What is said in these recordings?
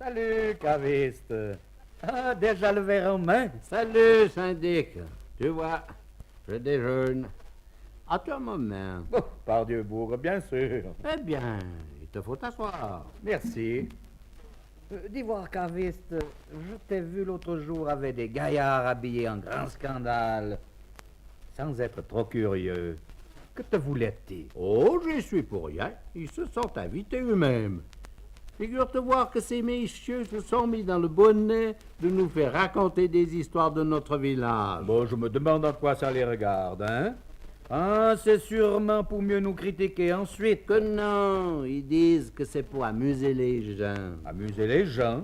Salut, caviste. Ah, déjà le verre en main. Salut, syndic. Tu vois, je déjeune. À toi, moment. Oh, par Dieu, bourre, bien sûr. Eh bien, il te faut t'asseoir. Merci. Dis voir, caviste, je t'ai vu l'autre jour avec des gaillards habillés en grand scandale. Sans être trop curieux, que te voulait-il? Oh, j'y suis pour rien. Ils se sont invités eux-mêmes. Figure-te voir que ces messieurs se sont mis dans le bonnet de nous faire raconter des histoires de notre village. Bon, je me demande en quoi ça les regarde, hein? Ah, c'est sûrement pour mieux nous critiquer ensuite. Que non, ils disent que c'est pour amuser les gens. Amuser les gens?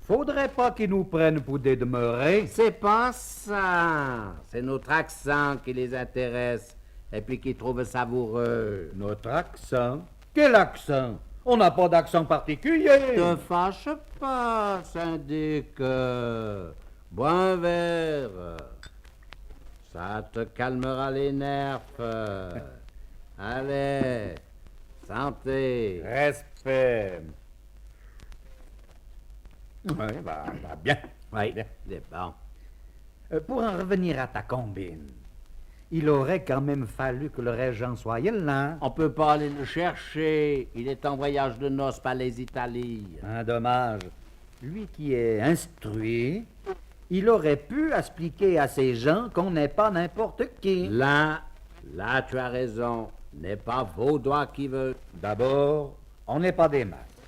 Faudrait pas qu'ils nous prennent pour des demeurés. C'est pas ça. C'est notre accent qui les intéresse et puis qui trouve savoureux. Notre accent? Quel accent? On n'a pas d'accent particulier. Te fâche pas, syndic. Bois un verre. Ça te calmera les nerfs. Allez, santé. Respect. Oui, bien. Oui, Bien. c'est bon. Pour en revenir à ta combine, il aurait quand même fallu que le régent soit là. On peut pas aller le chercher. Il est en voyage de noces par les Italies. Un dommage. Lui qui est instruit, il aurait pu expliquer à ces gens qu'on n'est pas n'importe qui. Là, tu as raison. N'est pas Vaudois qui veut. D'abord, on n'est pas des masses.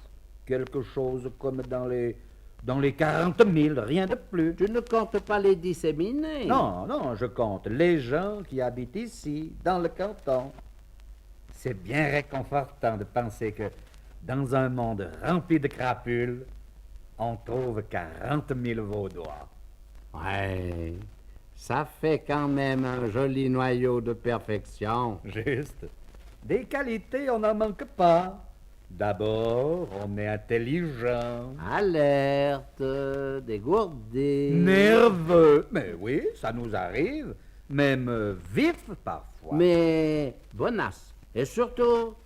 Quelque chose comme dans les 40 000, rien de plus. Tu ne comptes pas les disséminer. Non, je compte les gens qui habitent ici, dans le canton. C'est bien réconfortant de penser que dans un monde rempli de crapules, on trouve 40 000 Vaudois. Ouais, ça fait quand même un joli noyau de perfection. Juste. Des qualités, on n'en manque pas. D'abord, on est intelligent. Alerte, dégourdé. Nerveux. Mais oui, ça nous arrive. Même vif parfois. Mais bonasse. Et surtout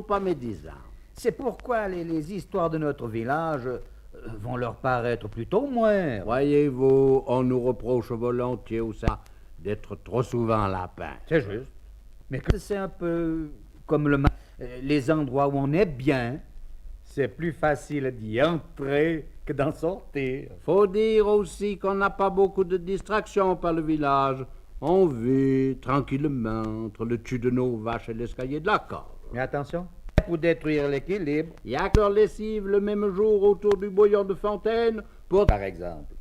pas médisant. C'est pourquoi les histoires de notre village vont leur paraître plutôt moins. Voyez-vous, on nous reproche volontiers ou ça d'être trop souvent lapin. C'est juste. Mais que c'est un peu comme les endroits où on est bien, c'est plus facile d'y entrer que d'en sortir. Faut dire aussi qu'on n'a pas beaucoup de distractions par le village. On vit tranquillement entre le tue de nos vaches et l'escalier de la cave. Mais attention, pour détruire l'équilibre, Il y a que leur lessive le même jour autour du bouillon de fontaine pour... par exemple,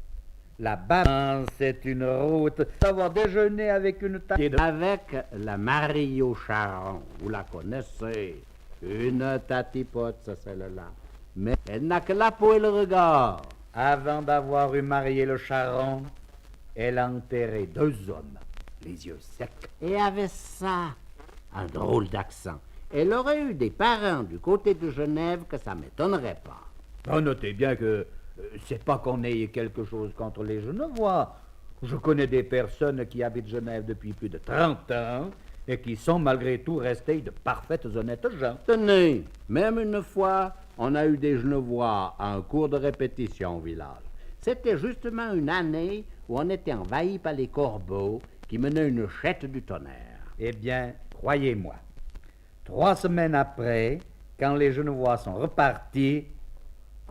la balance, c'est une route. Savoir déjeuner avec une taille de... Avec la Marie au Charon, vous la connaissez. Une tatipote, ça celle-là. Mais elle n'a que la peau et le regard. Avant d'avoir eu marié le charron, elle a enterré 2 hommes, les yeux secs. Et avec ça, un drôle d'accent. Elle aurait eu des parents du côté de Genève que ça m'étonnerait pas. Oh, notez bien que c'est pas qu'on ait quelque chose contre les Genevois. Je connais des personnes qui habitent Genève depuis plus de 30 ans et qui sont malgré tout restées de parfaites honnêtes gens. Tenez, même une fois, on a eu des Genevois à un cours de répétition au village. C'était justement une année où on était envahi par les corbeaux qui menaient une chette du tonnerre. Eh bien, croyez-moi, 3 semaines après, quand les Genevois sont repartis,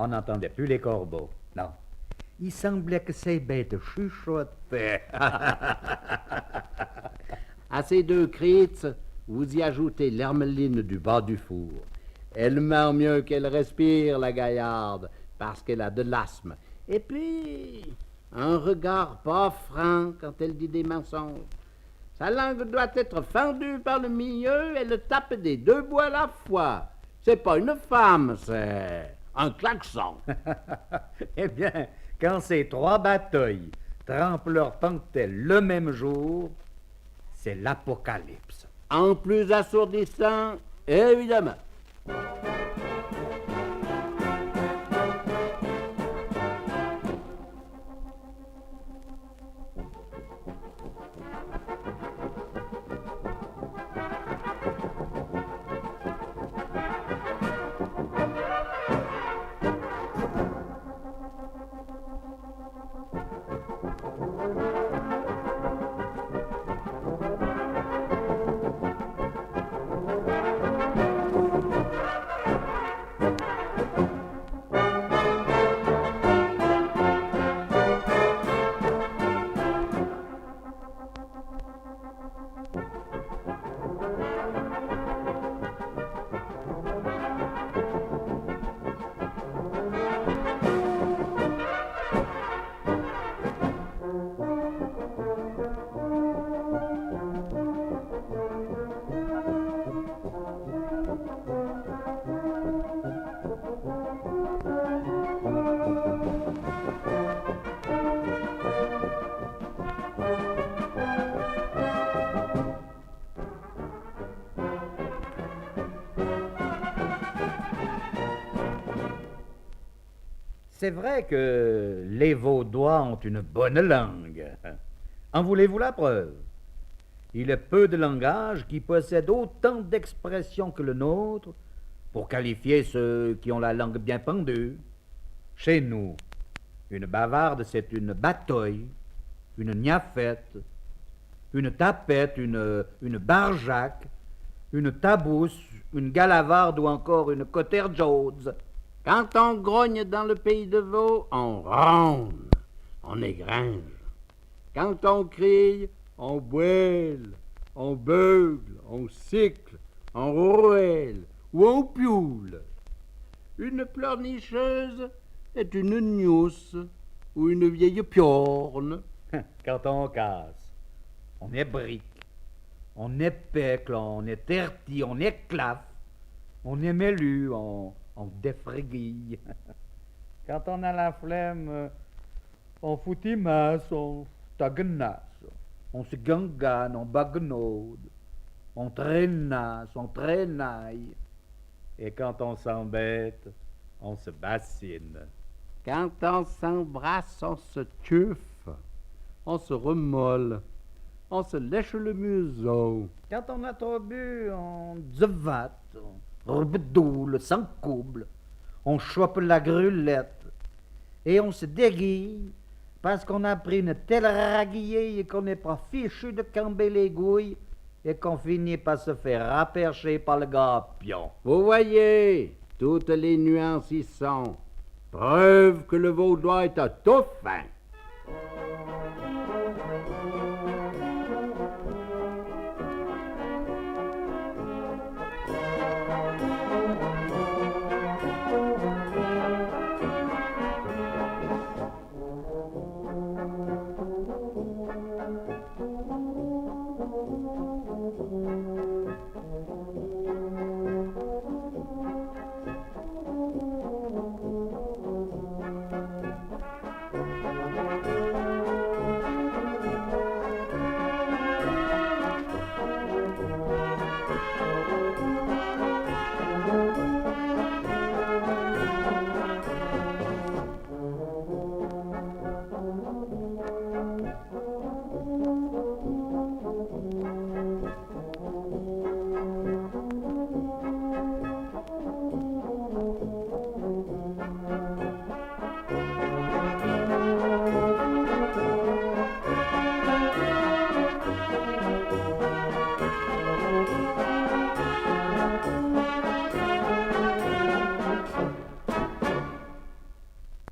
on n'entendait plus les corbeaux. Non. Il semblait que ces bêtes chuchotaient. À ces 2 crites, vous y ajoutez l'hermeline du bas du four. Elle meurt mieux qu'elle respire, la gaillarde, parce qu'elle a de l'asthme. Et puis, un regard pas franc quand elle dit des mensonges. Sa langue doit être fendue par le milieu, elle tape des 2 bouts à la fois. C'est pas une femme, c'est un klaxon. Eh bien, quand ces 3 batailles trempent leur pentelle le même jour, c'est l'apocalypse. En plus assourdissant, évidemment. C'est vrai que les Vaudois ont une bonne langue. En voulez-vous la preuve? Il est peu de langages qui possèdent autant d'expressions que le nôtre pour qualifier ceux qui ont la langue bien pendue. Chez nous, une bavarde, c'est une batoille, une niafette, une tapette, une barjac, une tabousse, une galavarde ou encore une cotère-jaude. Quand on grogne dans le pays de Vaud, on ronde, on égringe. Quand on crie, on bouelle, on beugle, on sicle, on rouelle ou on pioule. Une pleurnicheuse est une gnousse ou une vieille piorne. Quand on casse, on est brique, on est pécle, on est terti, on est claf, on est mélu, on défriguille. Quand on a la flemme, on foutimasse, on taguenasse, on se gangane, on baguenaude, on traînasse, on traînaille. Et quand on s'embête, on se bassine. Quand on s'embrasse, on se tuffe, on se remolle, on se lèche le museau. Quand on a trop bu, on zevate, on rebedoule, s'encouble, on chope la grulette et on se déguille parce qu'on a pris une telle raguillée et qu'on n'est pas fichu de camber les gouilles et qu'on finit par se faire rapercher par le gapion. Vous voyez, toutes les nuances y sont. Preuve que le Vaudois est un tout fin.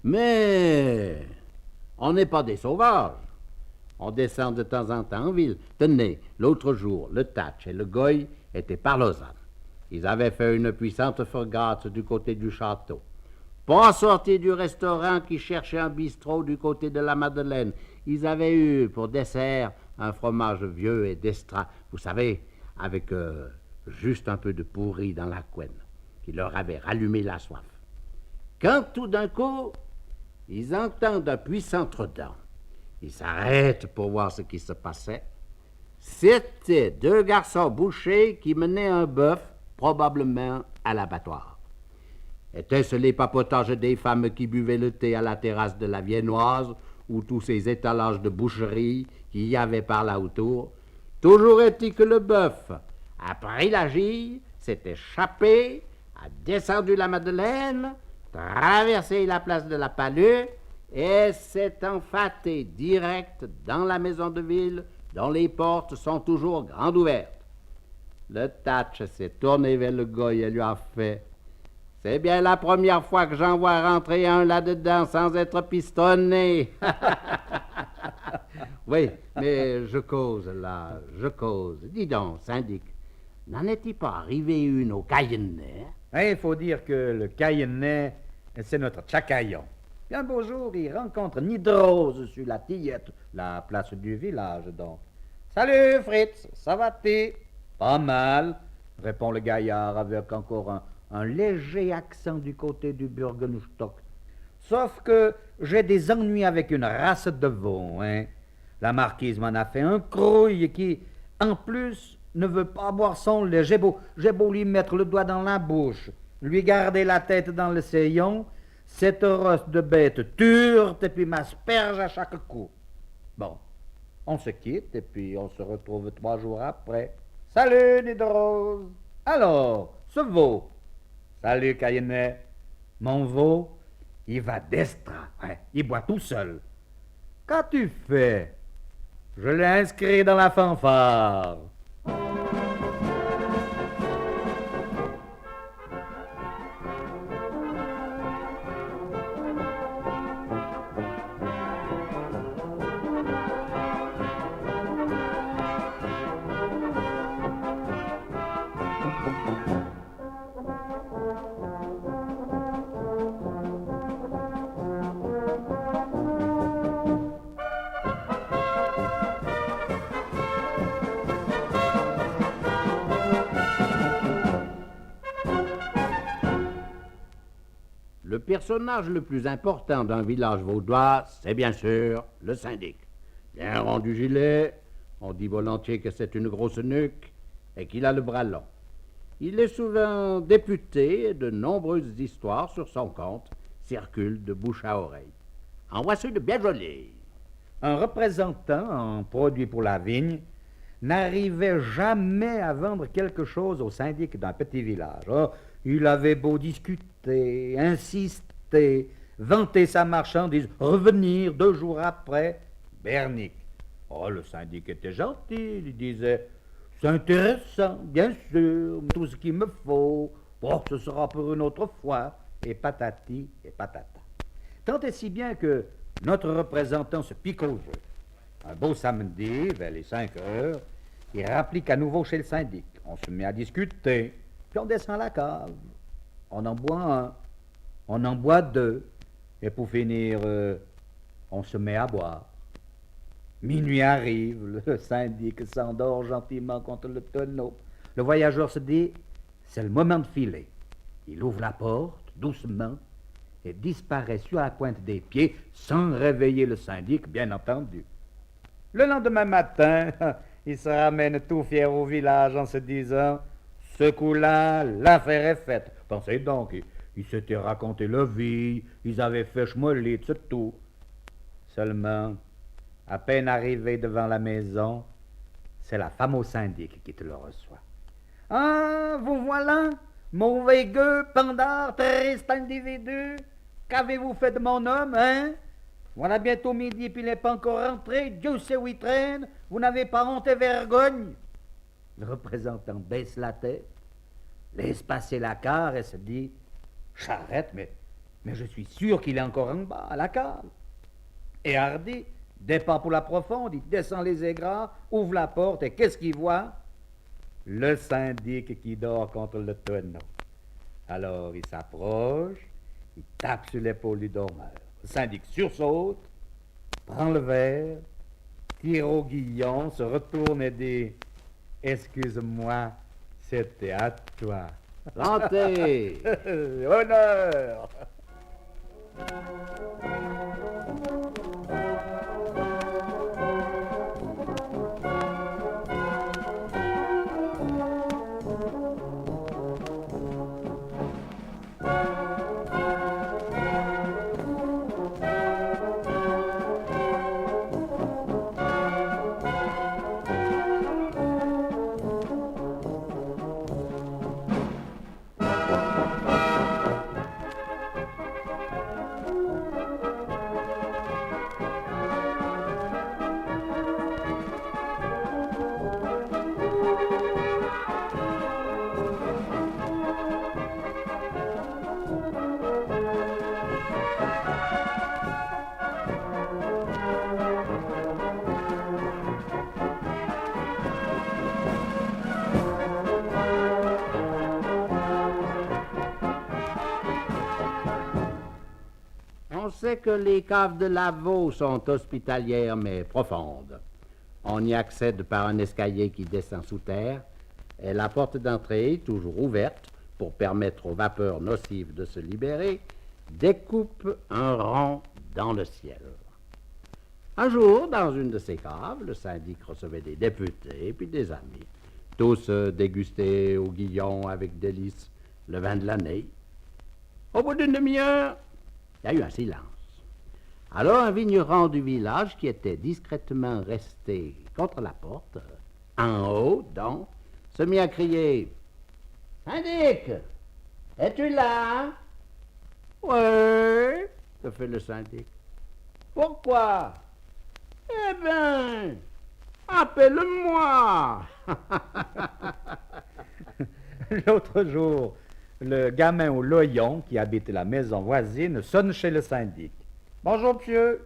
Mais on n'est pas des sauvages. On descend de temps en temps en ville. Tenez, l'autre jour, le Tatch et le Goy étaient par Lausanne. Ils avaient fait une puissante frégate du côté du château. Pas sortis du restaurant qui cherchait un bistrot du côté de la Madeleine. Ils avaient eu pour dessert un fromage vieux et d'estrat, vous savez, avec juste un peu de pourri dans la couenne, qui leur avait rallumé la soif. Quand tout d'un coup, ils entendent un puissant redent. Ils s'arrêtent pour voir ce qui se passait. C'étaient deux garçons bouchers qui menaient un bœuf, probablement à l'abattoir. Étaient-ce les papotages des femmes qui buvaient le thé à la terrasse de la Viennoise ou tous ces étalages de boucherie qu'il y avait par là autour? Toujours est-il que le bœuf a pris la gille, s'est échappé, a descendu la Madeleine, traversé la place de la Palue et s'est enfaté direct dans la maison de ville dont les portes sont toujours grandes ouvertes. Le Tatch s'est tourné vers le Goy et lui a fait « C'est bien la première fois que j'en vois rentrer un là-dedans sans être pistonné. » Oui, mais je cause là, je cause. Dis donc, syndic, n'en est-il pas arrivé une au Cayennais? Il faut dire que le Cayennais, c'est notre Tchacaillon. Puis un beau jour, il rencontre Nidrose sur la Tillette, la place du village donc. « Salut Fritz, ça va-t-il? »« Pas mal, » répond le gaillard avec encore un léger accent du côté du Burgenstock. « Sauf que j'ai des ennuis avec une race de veau, hein. La marquise m'en a fait un crouille qui, en plus, ne veut pas boire son lait. J'ai beau lui mettre le doigt dans la bouche, lui garder la tête dans le seillon, cette rosse de bête turte et puis m'asperge à chaque coup. Bon, on se quitte et puis on se retrouve 3 jours après. Salut, nid de rose. Alors, ce veau. Salut, Cayennet. Mon veau, il va d'estra. Ouais, il boit tout seul. Qu'as-tu fait? Je l'ai inscrit dans la fanfare. Le personnage le plus important d'un village vaudois, c'est bien sûr le syndic. Bien rendu gilet, on dit volontiers que c'est une grosse nuque et qu'il a le bras long. Il est souvent député et de nombreuses histoires sur son compte circulent de bouche à oreille. En voici de bien jolies. Un représentant en produit pour la vigne n'arrivait jamais à vendre quelque chose au syndic d'un petit village. Oh, il avait beau discuter, insister, vanter sa marchandise, revenir 2 jours après, bernique. Oh, le syndic était gentil, il disait « C'est intéressant, bien sûr, tout ce qu'il me faut. Oh, ce sera pour une autre fois. » Et patati et patata. Tant et si bien que notre représentant se pique au jeu. Un beau samedi, vers les 5 heures, il rapplique à nouveau chez le syndic. On se met à discuter, puis on descend à la cave. On en boit un, on en boit 2, et pour finir, on se met à boire. Minuit arrive, le syndic s'endort gentiment contre le tonneau. Le voyageur se dit, c'est le moment de filer. Il ouvre la porte, doucement, et disparaît sur la pointe des pieds, sans réveiller le syndic, bien entendu. Le lendemain matin, il se ramène tout fier au village en se disant « Ce coup-là, l'affaire est faite. » Pensez donc, ils s'étaient raconté leur vie, ils avaient fait schmollite, c'est tout. Seulement, à peine arrivé devant la maison, c'est la femme au syndic qui te le reçoit. « Ah, vous voilà, mauvais gueux, pendard, triste individu. Qu'avez-vous fait de mon homme, hein? Voilà bientôt midi, puis il n'est pas encore rentré. Dieu sait où il traîne. Vous n'avez pas honte et vergogne. » Le représentant baisse la tête, laisse passer la care et se dit « Charrette, mais je suis sûr qu'il est encore en bas, à la cave. » Et hardi, départ pour la profonde, il descend les aigrats, ouvre la porte, et qu'est-ce qu'il voit? Le syndic qui dort contre le tonneau. Alors il s'approche, il tape sur l'épaule du dormeur. Le syndic sursaute, prend le verre, tire au guillon, se retourne et dit « Excuse-moi, c'était à toi. » Santé! Honneur! On sait que les caves de Lavaux sont hospitalières mais profondes. On y accède par un escalier qui descend sous terre et la porte d'entrée, toujours ouverte pour permettre aux vapeurs nocives de se libérer, découpe un rond dans le ciel. Un jour, dans une de ces caves, le syndic recevait des députés puis des amis. Tous dégustaient au guillon avec délice le vin de l'année. Au bout d'une demi-heure, Il y a eu un silence. Alors un vigneron du village qui était discrètement resté contre la porte, en haut donc, se mit à crier « Syndic, es-tu là? »« Oui, » se fait le syndic. « Pourquoi? »« Eh bien, appelle-moi. » L'autre jour, le gamin au loyon qui habite la maison voisine sonne chez le syndic. « Bonjour, monsieur.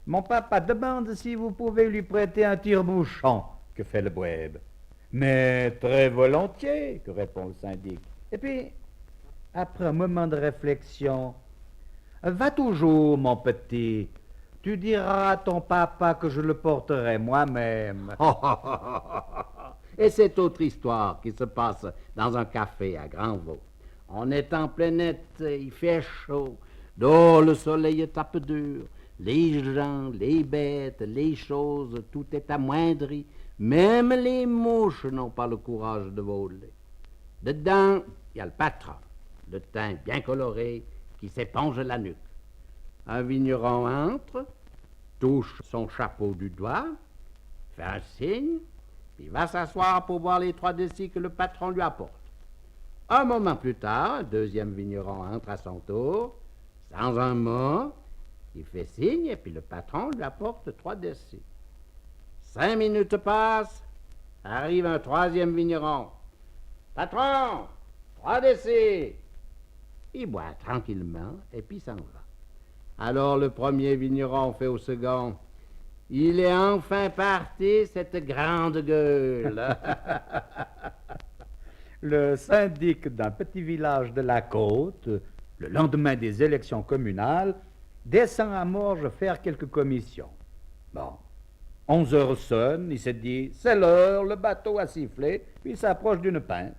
Mon papa demande si vous pouvez lui prêter un tire-bouchon. » Que fait le boueb? « Mais très volontiers, » que répond le syndic. Et puis, après un moment de réflexion, « Va toujours, mon petit. Tu diras à ton papa que je le porterai moi-même. » Et cette autre histoire qui se passe dans un café à Grandvaux. On est en plein été, il fait chaud, dehors le soleil tape dur, les gens, les bêtes, les choses, tout est amoindri, même les mouches n'ont pas le courage de voler. Dedans, il y a le patron, le teint bien coloré, qui s'éponge la nuque. Un vigneron entre, touche son chapeau du doigt, fait un signe, il va s'asseoir pour boire les 3 décis que le patron lui apporte. Un moment plus tard, un deuxième vigneron entre à son tour, sans un mot, il fait signe et puis le patron lui apporte 3 décis. 5 minutes passent, arrive un troisième vigneron. Patron, 3 décis. Il boit tranquillement et puis s'en va. Alors le premier vigneron fait au second. Il est enfin parti, cette grande gueule. Le syndic d'un petit village de la côte, le lendemain des élections communales, descend à Morges faire quelques commissions. Bon, 11 heures sonnent, il se dit, c'est l'heure, le bateau a sifflé, puis il s'approche d'une pinte.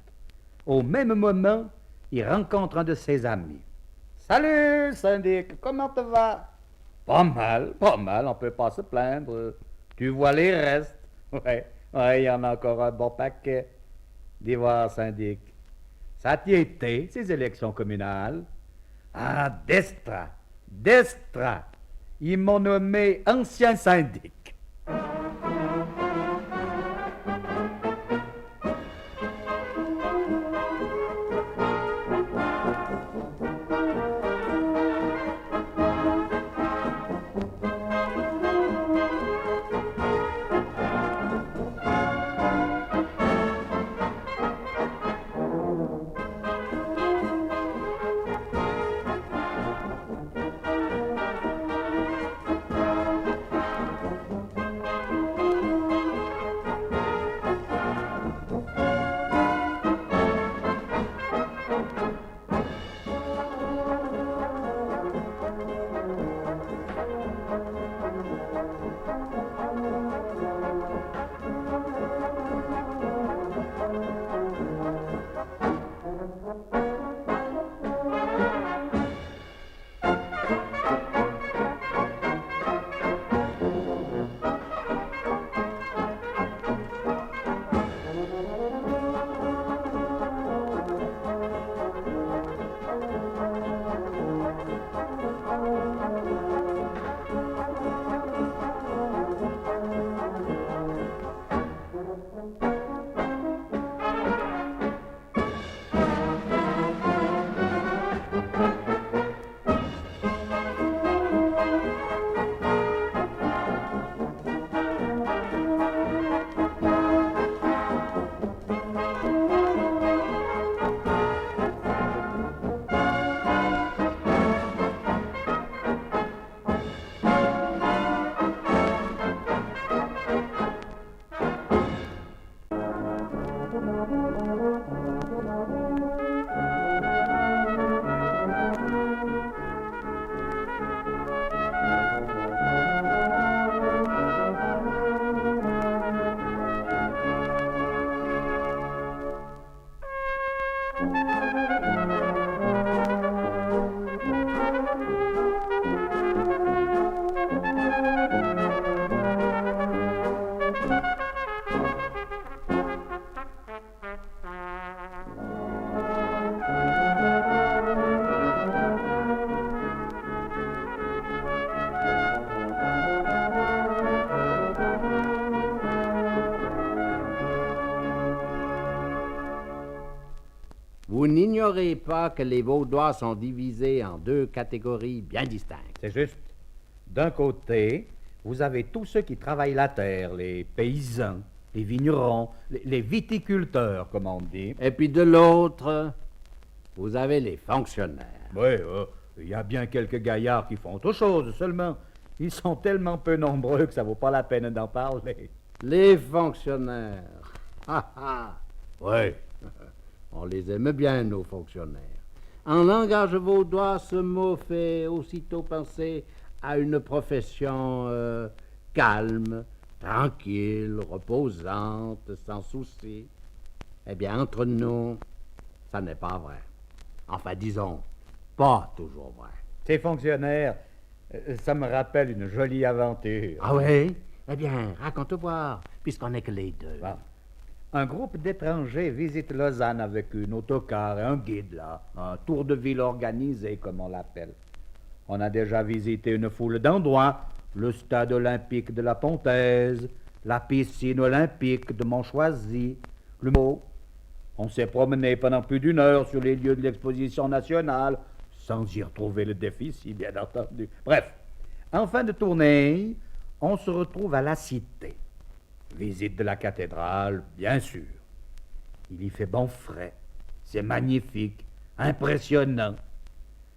Au même moment, il rencontre un de ses amis. « Salut, syndic, comment te va? »« Pas mal, on peut pas se plaindre. Tu vois les restes? » Ouais, il y en a encore un bon paquet. Dis voir, syndic, ça t'y été, ces élections communales? Ah, Destra, ils m'ont nommé ancien syndic. Vous n'ignorez pas que les Vaudois sont divisés en deux catégories bien distinctes. C'est juste. D'un côté, vous avez tous ceux qui travaillent la terre, les paysans, les vignerons, les viticulteurs, comme on dit. Et puis de l'autre, vous avez les fonctionnaires. Oui, il y a bien quelques gaillards qui font autre chose, seulement ils sont tellement peu nombreux que ça vaut pas la peine d'en parler. Les fonctionnaires. Oui. On les aime bien, nos fonctionnaires. En langage vaudois, ce mot fait aussitôt penser à une profession calme, tranquille, reposante, sans souci. Eh bien, entre nous, ça n'est pas vrai. Enfin, disons, pas toujours vrai. Ces fonctionnaires, ça me rappelle une jolie aventure. Ah oui? Eh bien, raconte voir, puisqu'on n'est que les deux. Bon. Un groupe d'étrangers visite Lausanne avec un autocar et un guide, là. Un tour de ville organisé, comme on l'appelle. On a déjà visité une foule d'endroits. Le stade olympique de la Pontaise, la piscine olympique de Montchoisy, le mot. On s'est promené pendant plus d'une heure sur les lieux de l'exposition nationale, sans y retrouver le déficit, bien entendu. Bref, en fin de tournée, on se retrouve à la Cité. Visite de la cathédrale, bien sûr. Il y fait bon frais. C'est magnifique, impressionnant.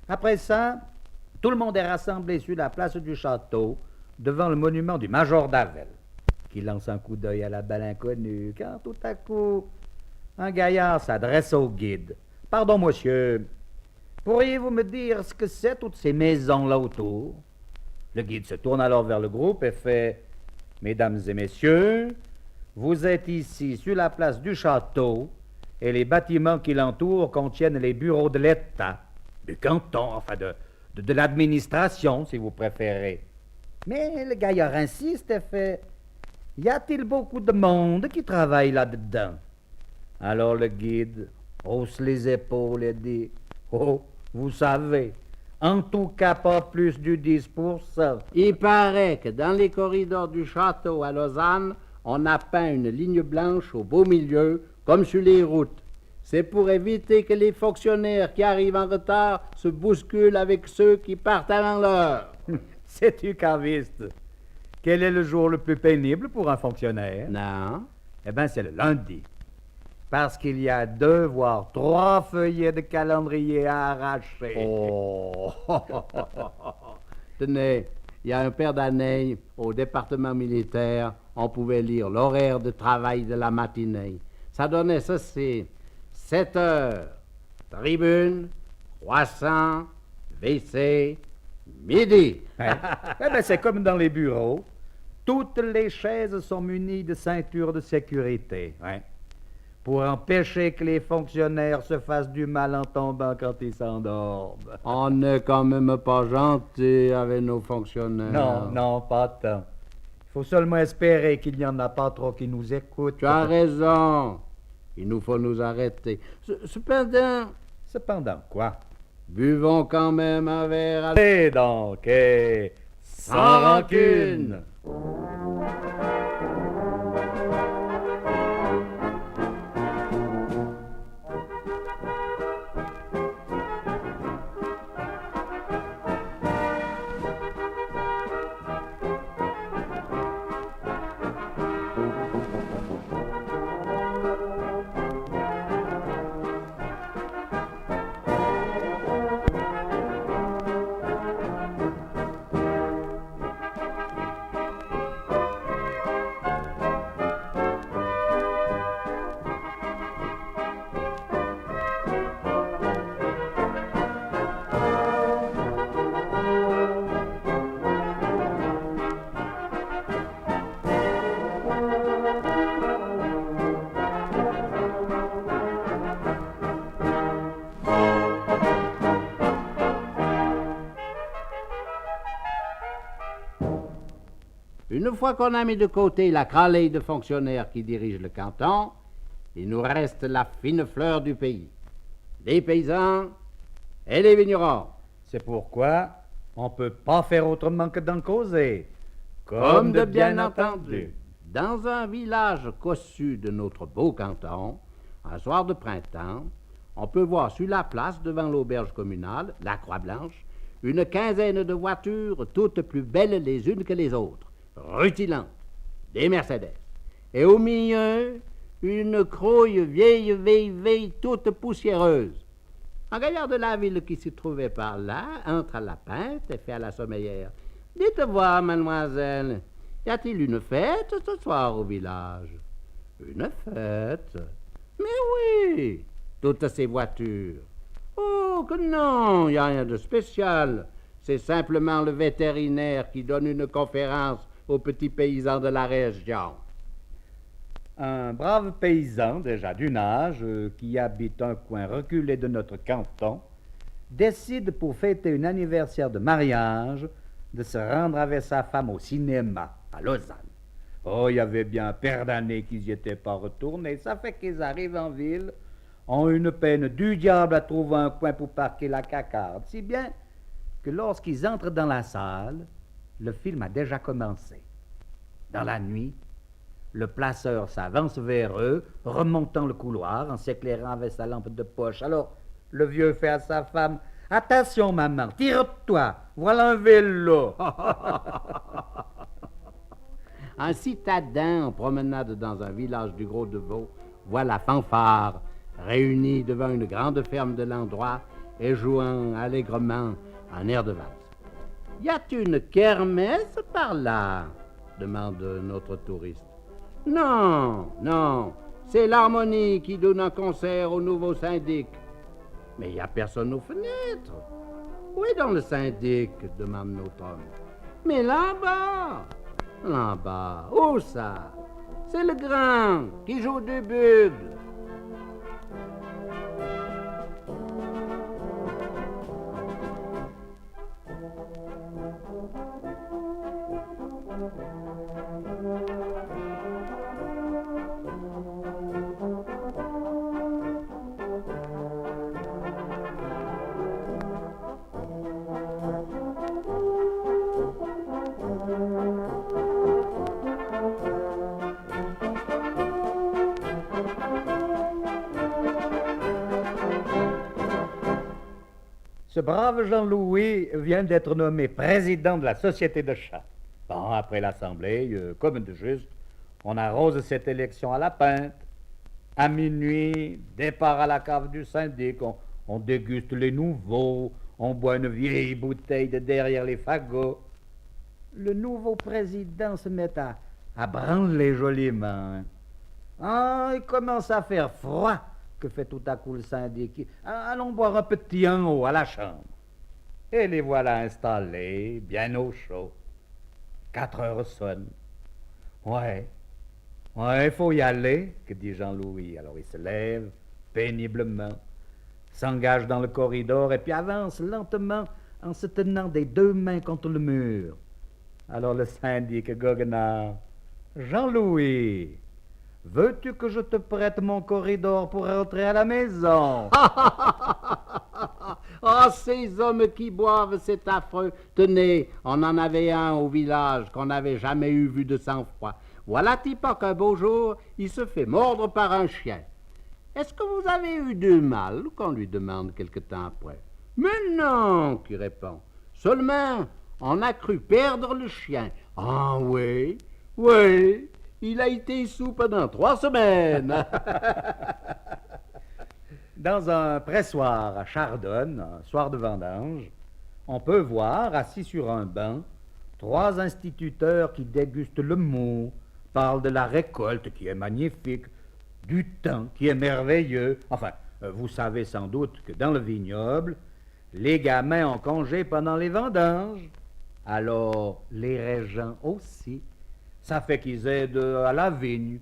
Après ça, tout le monde est rassemblé sur la place du château, devant le monument du major d'Avel, qui lance un coup d'œil à la belle inconnue, quand tout à coup, un gaillard s'adresse au guide. « Pardon, monsieur, pourriez-vous me dire ce que c'est toutes ces maisons-là autour? » Le guide se tourne alors vers le groupe et fait « Mesdames et messieurs, vous êtes ici sur la place du château et les bâtiments qui l'entourent contiennent les bureaux de l'État, du canton, enfin de l'administration, si vous préférez. » Mais le gaillard insiste et fait « Y a-t-il beaucoup de monde qui travaille là-dedans? » Alors le guide hausse les épaules et dit « Oh, vous savez, en tout cas pas plus du 10%. » Il paraît que dans les corridors du château à Lausanne, on a peint une ligne blanche au beau milieu, comme sur les routes. C'est pour éviter que les fonctionnaires qui arrivent en retard se bousculent avec ceux qui partent avant l'heure. Sais-tu, caviste, quel est le jour le plus pénible pour un fonctionnaire? Non. Eh bien, c'est le lundi. Parce qu'il y a 2 voire 3 feuillets de calendrier à arracher. Oh! Tenez, il y a un paire d'années, au département militaire, on pouvait lire l'horaire de travail de la matinée. Ça donnait ceci: 7 heures, tribune, croissant, WC, midi. Hein? Eh bien, c'est comme dans les bureaux. Toutes les chaises sont munies de ceintures de sécurité. Hein? Pour empêcher que les fonctionnaires se fassent du mal en tombant quand ils s'endorment. On n'est quand même pas gentil avec nos fonctionnaires. Non, non, pas tant. Il faut seulement espérer qu'il n'y en a pas trop qui nous écoutent. Tu as raison. Il nous faut nous arrêter. Cependant, Quoi? buvons quand même un verre à... Allez donc, sans rancune. Une fois qu'on a mis de côté la cralée de fonctionnaires qui dirigent le canton, il nous reste la fine fleur du pays, les paysans et les vignerons. C'est pourquoi on ne peut pas faire autrement que d'en causer. Comme de bien entendu, dans un village cossu de notre beau canton, un soir de printemps, on peut voir sur la place devant l'auberge communale, la Croix-Blanche, une quinzaine de voitures, toutes plus belles les unes que les autres, rutilantes, des Mercedes. Et au milieu, une crouille vieille, toute poussiéreuse. Un gaillard de la ville qui s'y trouvait par là entre à la Pinte et fait à la sommeillère. « Dites voir, mademoiselle, y a-t-il une fête ce soir au village? » « Une fête? Mais oui, toutes ces voitures. »« Oh, que non, y a rien de spécial. C'est simplement le vétérinaire qui donne une conférence aux petits paysans de la région. » Un brave paysan, déjà d'un âge, qui habite un coin reculé de notre canton, décide pour fêter un anniversaire de mariage de se rendre avec sa femme au cinéma à Lausanne. Oh, il y avait bien un paire d'années qu'ils n'y étaient pas retournés. Ça fait qu'ils arrivent en ville, ont une peine du diable à trouver un coin pour parquer la cacarde, si bien que lorsqu'ils entrent dans la salle, le film a déjà commencé. Dans la nuit, le placeur s'avance vers eux, remontant le couloir en s'éclairant avec sa lampe de poche. Alors, le vieux fait à sa femme, « Attention, maman, tire-toi, voilà un vélo. » Un citadin en promenade dans un village du Gros-de-Vaud voit la fanfare réunie devant une grande ferme de l'endroit et jouant allègrement un air de valse. « Y a-t-il une kermesse par là? » demande notre touriste. « Non, c'est l'harmonie qui donne un concert au nouveau syndic. »« Mais il n'y a personne aux fenêtres. »« Où est donc le syndic? » demande notre homme. « Mais là-bas. »« Là-bas, où ça? »« C'est le grand qui joue du bugle. » Ce brave Jean-Louis vient d'être nommé président de la Société de chats. Bon, après l'Assemblée, comme de juste, on arrose cette élection à la pinte. À minuit, départ à la cave du syndic, on déguste les nouveaux, on boit une vieille bouteille de derrière les fagots. Le nouveau président se met à branler joliment. Ah, il commence à faire froid, que fait tout à coup le syndic. Allons boire un petit en haut à la chambre. Et les voilà installés, bien au chaud. 4 heures sonnent. Ouais, il faut y aller, que dit Jean-Louis. Alors il se lève, péniblement, s'engage dans le corridor et puis avance lentement en se tenant des 2 mains contre le mur. Alors le syndic goguenard, « Jean-Louis, veux-tu que je te prête mon corridor pour rentrer à la maison? » Oh, ces hommes qui boivent, c'est affreux. Tenez, on en avait un au village qu'on n'avait jamais eu vu de sang-froid. Voilà-t-il pas qu'un beau jour, il se fait mordre par un chien. Est-ce que vous avez eu du mal? Qu'on lui demande quelque temps après. Mais non, qui répond. Seulement, on a cru perdre le chien. Ah oui, il a été sous pendant 3 semaines. Dans un pressoir à Chardonne, un soir de vendange, on peut voir, assis sur un banc, 3 instituteurs qui dégustent le mou, parlent de la récolte qui est magnifique, du temps qui est merveilleux. Enfin, vous savez sans doute que dans le vignoble, les gamins ont congé pendant les vendanges. Alors, les régents aussi. Ça fait qu'ils aident à la vigne,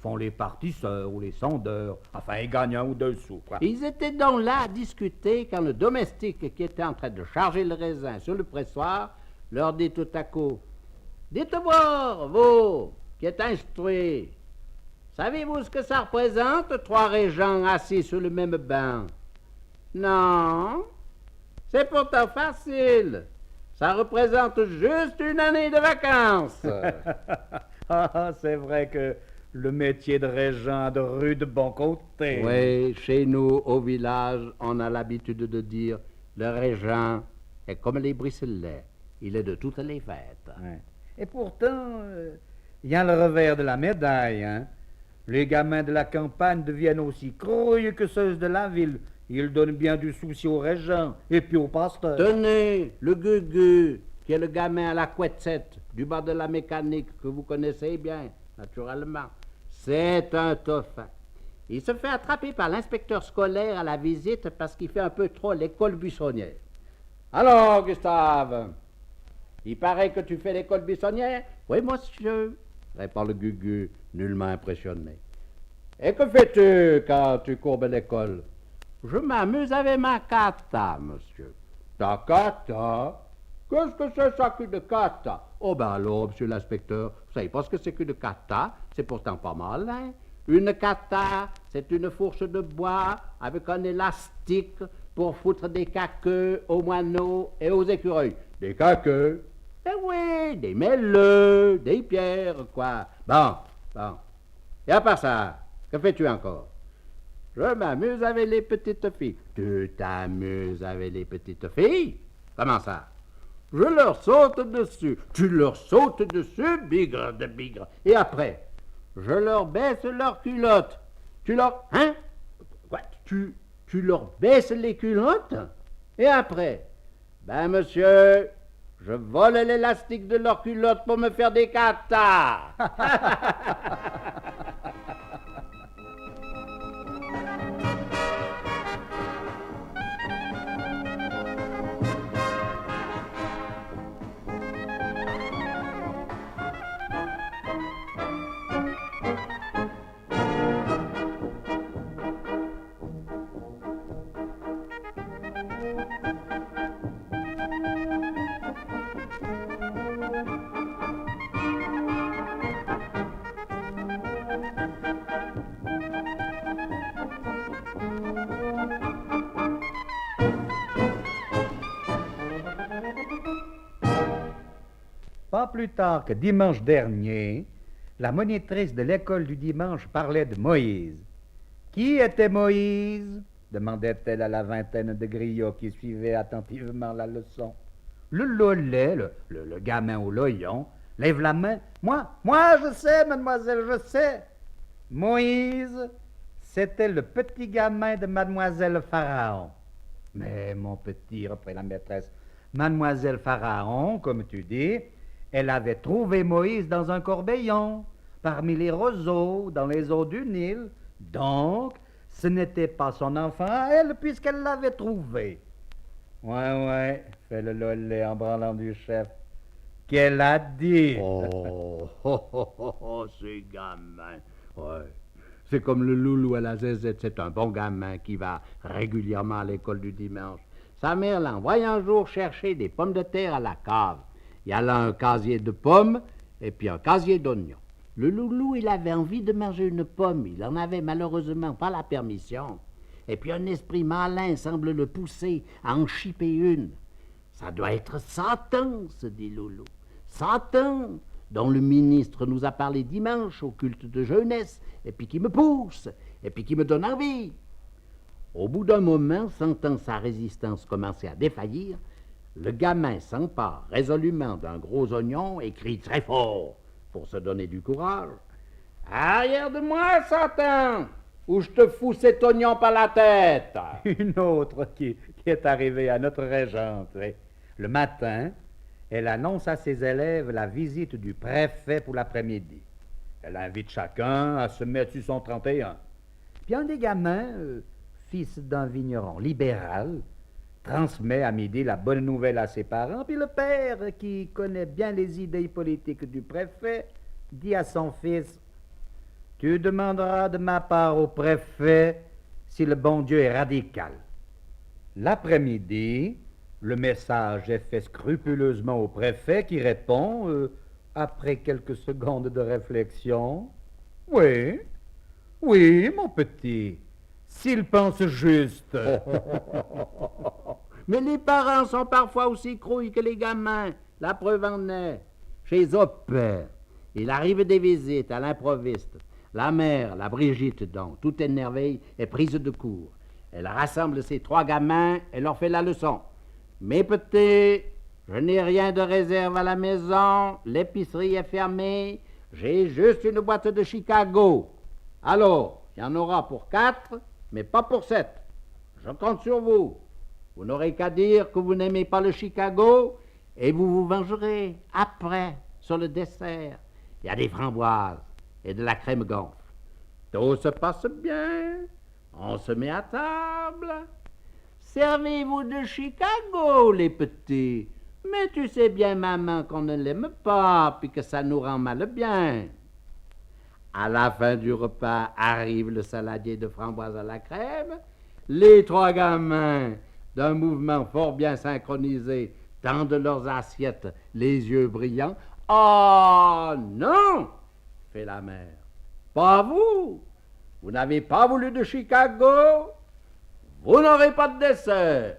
font les partisseurs ou les sondeurs, enfin, ils gagnent 1 ou 2 sous, quoi. Ils étaient donc là à discuter quand le domestique qui était en train de charger le raisin sur le pressoir leur dit tout à coup, « Dites voir, vous, qui êtes instruits, savez-vous ce que ça représente, 3 régents assis sur le même banc? » « Non, c'est pourtant facile. Ça représente juste 1 année de vacances. » Ah, c'est vrai que Le métier de régent a de rudes bons côtés. Oui, chez nous, au village, on a l'habitude de dire le régent est comme les bricelets. Il est de toutes les fêtes. Ouais. Et pourtant, il y a le revers de la médaille. Hein? Les gamins de la campagne deviennent aussi crouilles que ceux de la ville. Ils donnent bien du souci au régent et puis au pasteur. Tenez, le Gugu, qui est le gamin à la couette du bas de la mécanique que vous connaissez bien, naturellement. C'est un tofin. Il se fait attraper par l'inspecteur scolaire à la visite parce qu'il fait un peu trop l'école buissonnière. Alors, Gustave, il paraît que tu fais l'école buissonnière? Oui, monsieur, répond le Gugu, nullement impressionné. Et que fais-tu quand tu courbes l'école? Je m'amuse avec ma kata, monsieur. Ta kata? Qu'est-ce que c'est ça qu'une kata? Oh ben alors, monsieur l'inspecteur, vous savez pas ce que c'est qu'une kata? C'est pourtant pas mal, hein? Une kata, c'est une fourche de bois avec un élastique pour foutre des caqueux aux moineaux et aux écureuils. Des caqueux? Ben oui, des mêleux, des pierres, quoi. Bon. Et à part ça, que fais-tu encore? Je m'amuse avec les petites filles. Tu t'amuses avec les petites filles? Comment ça? Je leur saute dessus. Tu leur sautes dessus, bigre de bigre. Et après, je leur baisse leurs culottes. Tu leur... Hein? Quoi? Tu leur baisses les culottes? Et après? Ben, monsieur, je vole l'élastique de leurs culottes pour me faire des katas. Pas plus tard que dimanche dernier, la monitrice de l'école du dimanche parlait de Moïse. Qui était Moïse? Demandait-elle à la vingtaine de griots qui suivaient attentivement la leçon. Le Lolet, le gamin au loyon, lève la main. Moi, je sais, mademoiselle, je sais. Moïse, c'était le petit gamin de mademoiselle Pharaon. Mais mon petit, reprit la maîtresse, mademoiselle Pharaon, comme tu dis, elle avait trouvé Moïse dans un corbeillon, parmi les roseaux, dans les eaux du Nil. Donc, ce n'était pas son enfant à elle, puisqu'elle l'avait trouvé. Ouais, fait le Lolé en branlant du chef. Qu'elle a dit. C'est gamin. Ouais. C'est comme le loulou à la zézette, c'est un bon gamin qui va régulièrement à l'école du dimanche. Sa mère l'envoie un jour chercher des pommes de terre à la cave. Il y a là un casier de pommes et puis un casier d'oignons. Le loulou, il avait envie de manger une pomme. Il en avait malheureusement pas la permission. Et puis un esprit malin semble le pousser à en chipper une. Ça doit être Satan, se dit Loulou. Satan, dont le ministre nous a parlé dimanche au culte de jeunesse, et puis qui me pousse, et puis qui me donne envie. Au bout d'un moment, sentant sa résistance commencer à défaillir, le gamin s'empare résolument d'un gros oignon et crie très fort pour se donner du courage. « Arrière de moi, Satan, ou je te fous cet oignon par la tête! » Une autre qui est arrivée à notre régente. Oui. Le matin, elle annonce à ses élèves la visite du préfet pour l'après-midi. Elle invite chacun à se mettre sur son 31. Puis un des gamins, fils d'un vigneron libéral, transmet à midi la bonne nouvelle à ses parents, puis le père, qui connaît bien les idées politiques du préfet, dit à son fils, « Tu demanderas de ma part au préfet si le bon Dieu est radical. » L'après-midi, le message est fait scrupuleusement au préfet qui répond, après quelques secondes de réflexion, « Oui, mon petit. » S'il pense juste. Mais les parents sont parfois aussi crouilles que les gamins. La preuve en est. Chez Zoppé, il arrive des visites à l'improviste. La mère, la Brigitte donc, toute énervée, est prise de court. Elle rassemble ses 3 gamins et leur fait la leçon. Mes petits, je n'ai rien de réserve à la maison, l'épicerie est fermée, j'ai juste une boîte de Chicago. Alors, il y en aura pour 4, mais pas pour 7. Je compte sur vous. Vous n'aurez qu'à dire que vous n'aimez pas le Chicago et vous vous vengerez après sur le dessert. Il y a des framboises et de la crème gonfle. Tout se passe bien. On se met à table. Servez-vous de Chicago, les petits. Mais tu sais bien, maman, qu'on ne l'aime pas, puis que ça nous rend mal bien. À la fin du repas arrive le saladier de framboise à la crème. Les 3 gamins, d'un mouvement fort bien synchronisé, tendent leurs assiettes, les yeux brillants. « Oh non !» fait la mère. « Pas vous! Vous n'avez pas voulu de Chicago? Vous n'aurez pas de dessert! »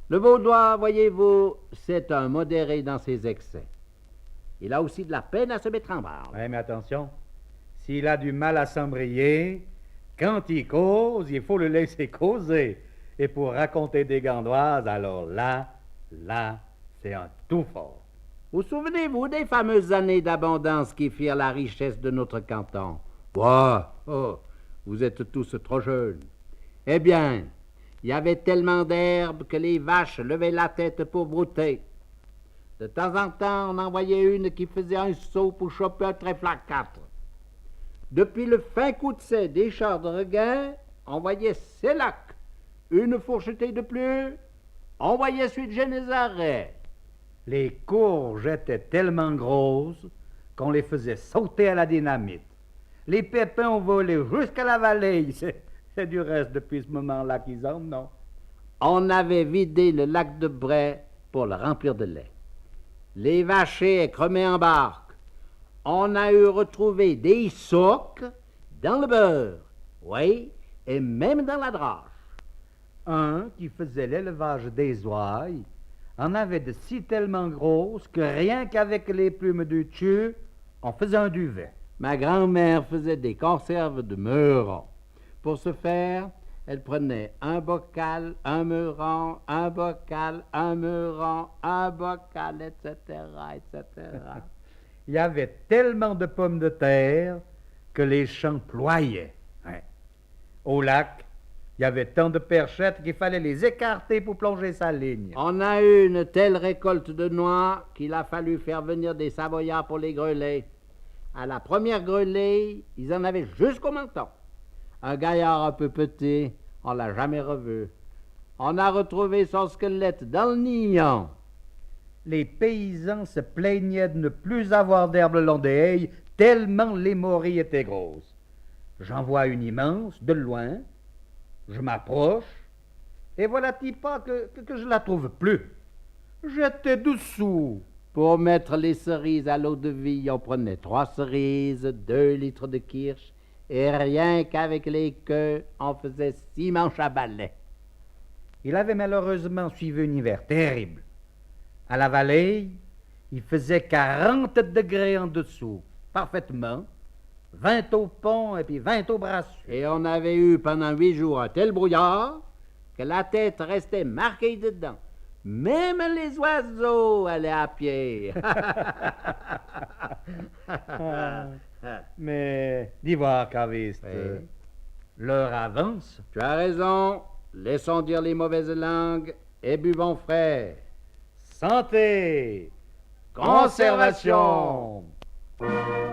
Le Vaudois, voyez-vous, c'est un modéré dans ses excès. Il a aussi de la peine à se mettre en barbe. Oui, mais attention, s'il a du mal à s'embrayer, quand il cause, il faut le laisser causer. Et pour raconter des gandoises, alors là, c'est un tout fort. Vous souvenez-vous des fameuses années d'abondance qui firent la richesse de notre canton? Ouah, oh, vous êtes tous trop jeunes. Eh bien, il y avait tellement d'herbe que les vaches levaient la tête pour brouter. De temps en temps, on en voyait une qui faisait un saut pour choper un trèfle à 4. Depuis le fin coup de cé des chars de regain, on voyait Sélac. Une fourchetée de plus, on voyait suite Génézaret. Les courges étaient tellement grosses qu'on les faisait sauter à la dynamite. Les pépins ont volé jusqu'à la vallée. C'est du reste depuis ce moment-là qu'ils en ont. On avait vidé le lac de Bray pour le remplir de lait. Les vachers écremaient en barque. On a eu retrouvé des souks dans le beurre, oui, et même dans la drache. Un qui faisait l'élevage des ouailles en avait de si tellement grosses que rien qu'avec les plumes du dessus, on faisait un duvet. Ma grand-mère faisait des conserves de meurons. Pour ce faire, elle prenait un bocal, un meuron, un bocal, un meuron, un bocal, etc., etc. Il y avait tellement de pommes de terre que les champs ployaient. Hein. Au lac, il y avait tant de perchettes qu'il fallait les écarter pour plonger sa ligne. On a eu une telle récolte de noix qu'il a fallu faire venir des Savoyards pour les grelets. À la première grelée, ils en avaient jusqu'au menton. Un gaillard un peu petit, on l'a jamais revu. On a retrouvé son squelette dans le Nyon. Les paysans se plaignaient de ne plus avoir d'herbe le long des haies, tellement les morilles étaient grosses. J'en vois une immense, de loin. Je m'approche, et voilà-t-il pas que je la trouve plus. J'étais dessous. Pour mettre les cerises à l'eau de vie, on prenait 3 cerises, 2 litres de kirsch, et rien qu'avec les queues, on faisait 6 manches à balai. Il avait malheureusement suivi un hiver terrible. À la vallée, il faisait 40 degrés en dessous, parfaitement, 20 au pont et puis 20 au bras. Et on avait eu pendant 8 jours un tel brouillard que la tête restait marquée dedans. Même les oiseaux allaient à pied. Mais, dis voir, caviste, Oui. l'heure avance. Tu as raison. Laissons dire les mauvaises langues et buvons frais. Santé! Conservation! Conservation!